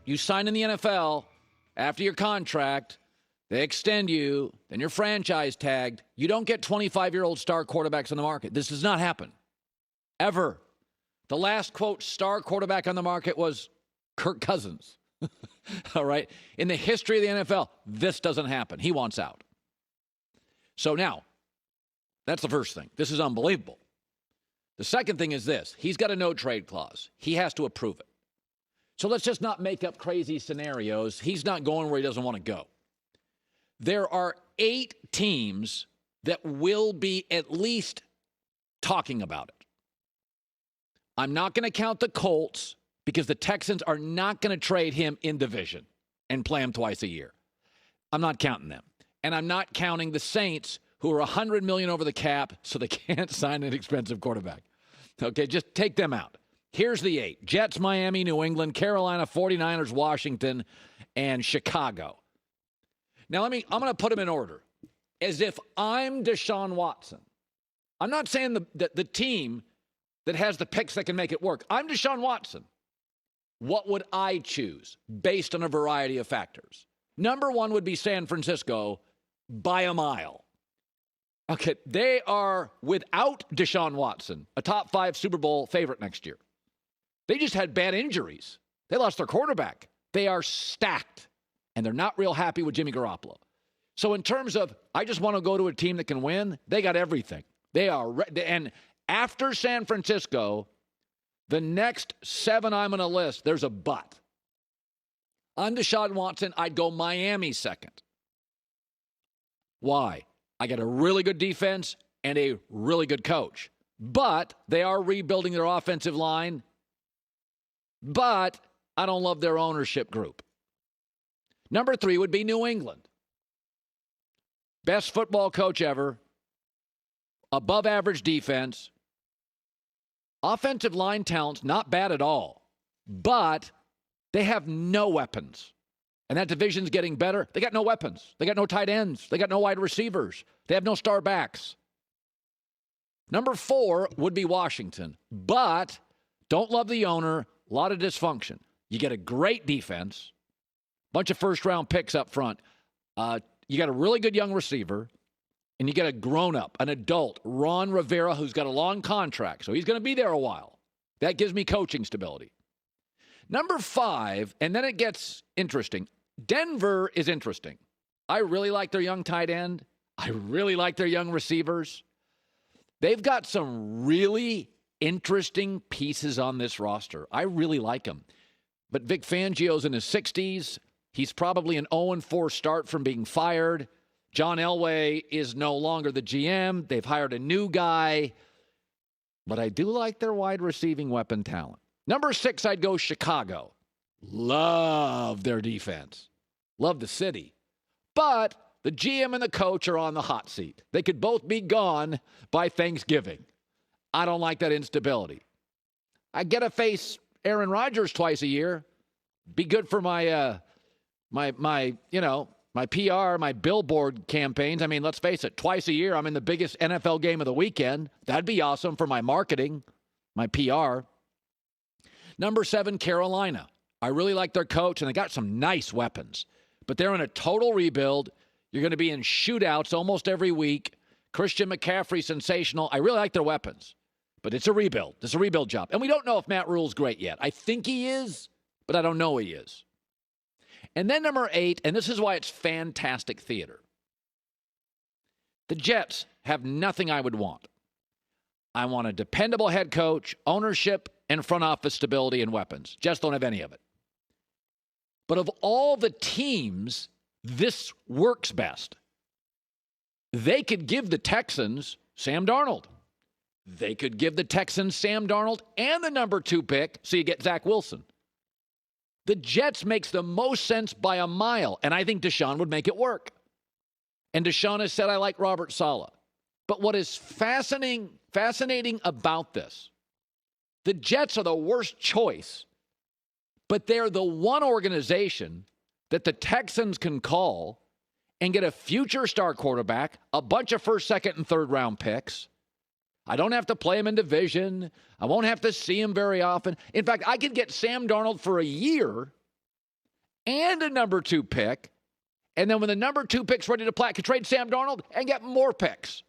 You sign in the NFL after your contract, they extend you, then you're franchise tagged. You don't get 25-year-old star quarterbacks on the market. This does not happen. Ever. The last, quote, star quarterback on the market was Kirk Cousins. All right? In the history of the NFL, this doesn't happen. He wants out. So now, that's the first thing. This is unbelievable. The second thing is this. He's got a no-trade clause. He has to approve it. So let's just not make up crazy scenarios. He's not going where he doesn't want to go. There are 8 teams that will be at least talking about it. I'm not going to count the Colts because the Texans are not going to trade him in division and play him twice a year. I'm not counting them. And I'm not counting the Saints, who are $100 million over the cap, so they can't sign an expensive quarterback. Okay, just take them out. Here's the 8. Jets, Miami, New England, Carolina, 49ers, Washington, and Chicago. Now, I'm going to put them in order as if I'm Deshaun Watson. I'm not saying the team that has the picks that can make it work. I'm Deshaun Watson. What would I choose based on a variety of factors? Number 1 would be San Francisco by a mile. Okay, they are, without Deshaun Watson, a top 5 Super Bowl favorite next year. They just had bad injuries. They lost their quarterback. They are stacked, and they're not real happy with Jimmy Garoppolo. So in terms of, I just want to go to a team that can win, they got everything. They are, and after San Francisco, the next 7 I'm going to list, there's a but. I'm Deshaun Watson. I'd go Miami second. Why? I got a really good defense and a really good coach. But they are rebuilding their offensive line. But I don't love their ownership group. Number 3 would be New England. Best football coach ever. Above average defense. Offensive line talent's not bad at all. But they have no weapons. And that division's getting better. They got no weapons. They got no tight ends. They got no wide receivers. They have no star backs. Number 4 would be Washington. But don't love the owner. A lot of dysfunction. You get a great defense. Bunch of first-round picks up front. You got a really good young receiver. And you get a grown-up, an adult, Ron Rivera, who's got a long contract. So he's going to be there a while. That gives me coaching stability. Number 5, and then it gets interesting. Denver is interesting. I really like their young tight end. I really like their young receivers. They've got some really interesting pieces on this roster. I really like them. But Vic Fangio's in his 60s. He's probably an 0-4 start from being fired. John Elway is no longer the GM. They've hired a new guy. But I do like their wide receiving weapon talent. Number 6, I'd go Chicago. Love their defense. Love the city. But the GM and the coach are on the hot seat. They could both be gone by Thanksgiving. I don't like that instability. I get to face Aaron Rodgers twice a year. Be good for my PR, my billboard campaigns. I mean, let's face it, twice a year I'm in the biggest NFL game of the weekend. That'd be awesome for my marketing, my PR. Number 7, Carolina. I really like their coach, and they got some nice weapons. But they're in a total rebuild. You're going to be in shootouts almost every week. Christian McCaffrey, sensational. I really like their weapons. But it's a rebuild. It's a rebuild job. And we don't know if Matt Rule's great yet. I think he is, but I don't know he is. And then number 8, and this is why it's fantastic theater. The Jets have nothing I would want. I want a dependable head coach, ownership, and front office stability and weapons. Jets don't have any of it. But of all the teams, this works best. They could give the Texans Sam Darnold. They could give the Texans Sam Darnold and the number 2 pick, so you get Zach Wilson. The Jets makes the most sense by a mile, and I think Deshaun would make it work. And Deshaun has said, I like Robert Saleh. But what is fascinating about this, the Jets are the worst choice, but they're the one organization that the Texans can call and get a future star quarterback, a bunch of first, second, and third round picks. I don't have to play him in division. I won't have to see him very often. In fact, I could get Sam Darnold for a year and a number 2 pick. And then when the number 2 pick's ready to play, I could trade Sam Darnold and get more picks.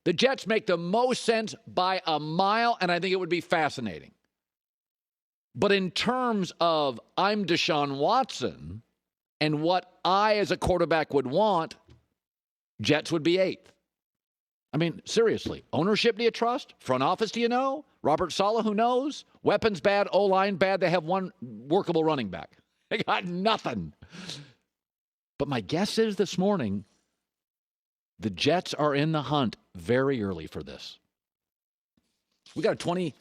The Jets make the most sense by a mile, and I think it would be fascinating. But in terms of I'm Deshaun Watson and what I as a quarterback would want, Jets would be 8th. I mean, seriously, ownership do you trust? Front office do you know? Robert Saleh, who knows? Weapons bad, O-line bad. They have one workable running back. They got nothing. But my guess is this morning, the Jets are in the hunt very early for this. We got a